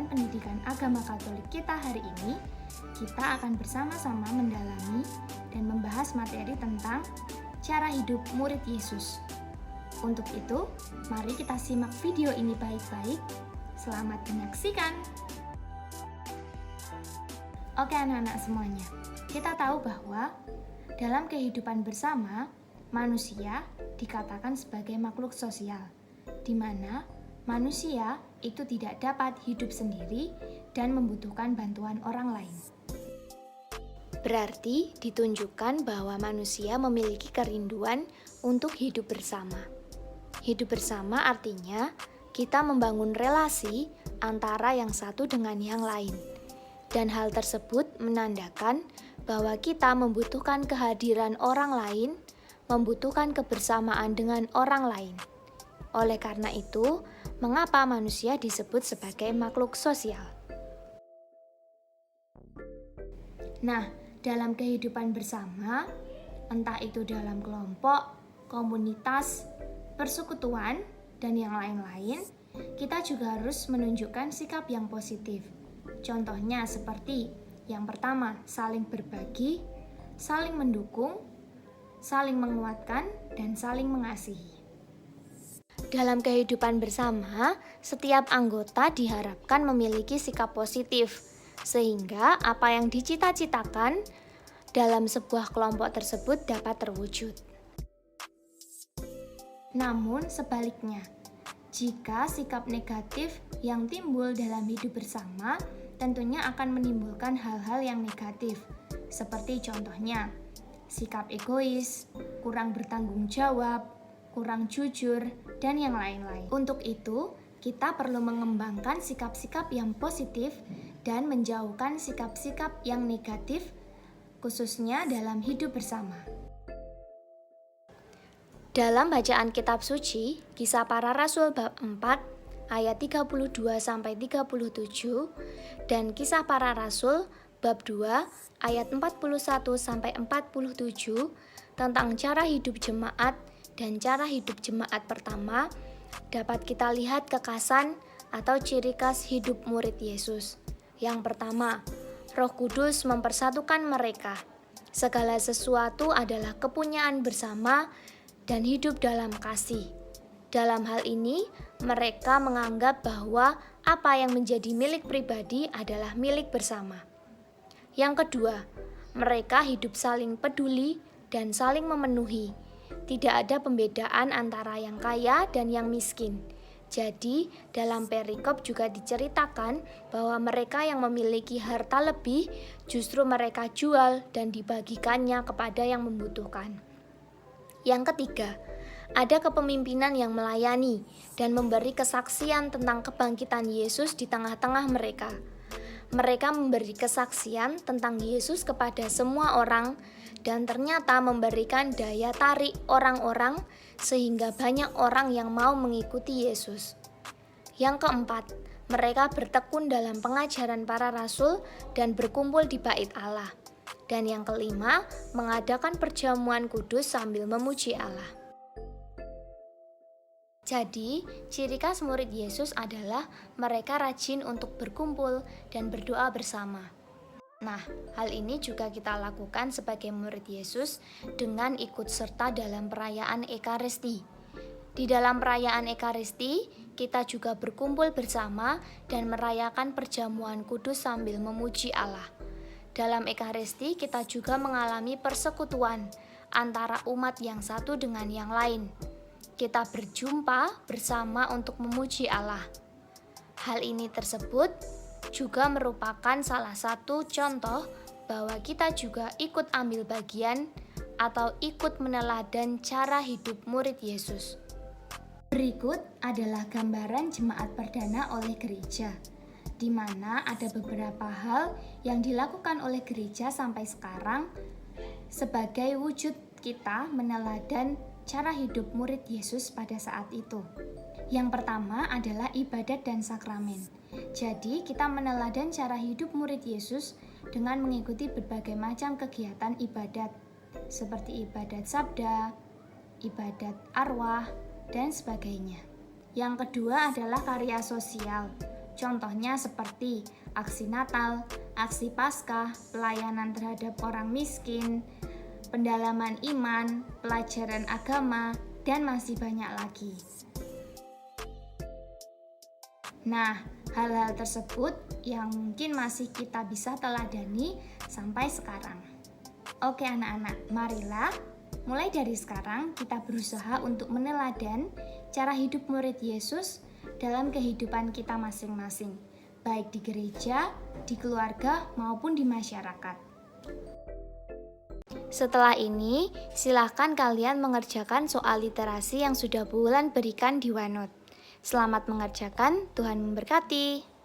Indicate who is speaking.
Speaker 1: pendidikan agama Katolik kita hari ini, kita akan bersama-sama mendalami dan membahas materi tentang cara hidup murid Yesus. Untuk itu, mari kita simak video ini baik-baik. Selamat menyaksikan. Oke anak-anak semuanya, kita tahu bahwa dalam kehidupan bersama, manusia dikatakan sebagai makhluk sosial, di mana manusia itu tidak dapat hidup sendiri dan membutuhkan bantuan orang lain. Berarti ditunjukkan bahwa manusia memiliki kerinduan untuk hidup bersama. Hidup bersama artinya kita membangun relasi antara yang satu dengan yang lain. Dan hal tersebut menandakan bahwa kita membutuhkan kehadiran orang lain, membutuhkan kebersamaan dengan orang lain. Oleh karena itu, mengapa manusia disebut sebagai makhluk sosial? Nah, dalam kehidupan bersama, entah itu dalam kelompok, komunitas, persekutuan, dan yang lain-lain, kita juga harus menunjukkan sikap yang positif. Contohnya seperti yang pertama, saling berbagi, saling mendukung, saling menguatkan, dan saling mengasihi. Dalam kehidupan bersama, setiap anggota diharapkan memiliki sikap positif, sehingga apa yang dicita-citakan dalam sebuah kelompok tersebut dapat terwujud. Namun sebaliknya, jika sikap negatif yang timbul dalam hidup bersama tentunya akan menimbulkan hal-hal yang negatif, seperti contohnya sikap egois, kurang bertanggung jawab, kurang jujur, dan yang lain-lain. Untuk itu, kita perlu mengembangkan sikap-sikap yang positif dan menjauhkan sikap-sikap yang negatif, khususnya dalam hidup bersama. Dalam bacaan kitab suci, Kisah Para Rasul bab 4 ayat 32-37 dan Kisah Para Rasul bab 2 ayat 41-47 tentang cara hidup jemaat dan cara hidup jemaat pertama dapat kita lihat kekasan atau ciri khas hidup murid Yesus. Yang pertama, Roh Kudus mempersatukan mereka. Segala sesuatu adalah kepunyaan bersama dan hidup dalam kasih. Dalam hal ini, mereka menganggap bahwa apa yang menjadi milik pribadi adalah milik bersama. Yang kedua, mereka hidup saling peduli dan saling memenuhi. Tidak ada pembedaan antara yang kaya dan yang miskin. Jadi, dalam perikop juga diceritakan bahwa mereka yang memiliki harta lebih justru mereka jual dan dibagikannya kepada yang membutuhkan. Yang ketiga, ada kepemimpinan yang melayani dan memberi kesaksian tentang kebangkitan Yesus di tengah-tengah mereka. Mereka memberi kesaksian tentang Yesus kepada semua orang dan ternyata memberikan daya tarik orang-orang sehingga banyak orang yang mau mengikuti Yesus. Yang keempat, mereka bertekun dalam pengajaran para rasul dan berkumpul di bait Allah. Dan yang kelima, mengadakan perjamuan kudus sambil memuji Allah. Jadi, ciri khas murid Yesus adalah mereka rajin untuk berkumpul dan berdoa bersama. Nah, hal ini juga kita lakukan sebagai murid Yesus dengan ikut serta dalam perayaan Ekaristi. Di dalam perayaan Ekaristi, kita juga berkumpul bersama dan merayakan perjamuan kudus sambil memuji Allah. Dalam Ekaristi, kita juga mengalami persekutuan antara umat yang satu dengan yang lain. Kita berjumpa bersama untuk memuji Allah. Hal ini tersebut juga merupakan salah satu contoh bahwa kita juga ikut ambil bagian atau ikut meneladan cara hidup murid Yesus. Berikut adalah gambaran jemaat perdana oleh gereja, di mana ada beberapa hal yang dilakukan oleh gereja sampai sekarang sebagai wujud kita meneladan cara hidup murid Yesus pada saat itu. Yang pertama adalah ibadat dan sakramen. Jadi, kita meneladan cara hidup murid Yesus dengan mengikuti berbagai macam kegiatan ibadat, seperti ibadat sabda, ibadat arwah, dan sebagainya. Yang kedua adalah karya sosial. Contohnya seperti aksi Natal, aksi Paskah, pelayanan terhadap orang miskin, pendalaman iman, pelajaran agama, dan masih banyak lagi. Nah, hal-hal tersebut yang mungkin masih kita bisa teladani sampai sekarang. Oke anak-anak, marilah mulai dari sekarang kita berusaha untuk meneladan cara hidup murid Yesus dalam kehidupan kita masing-masing, baik di gereja, di keluarga, maupun di masyarakat. Setelah ini, silakan kalian mengerjakan soal literasi yang sudah Bu Wulan berikan di OneNote. Selamat mengerjakan, Tuhan memberkati.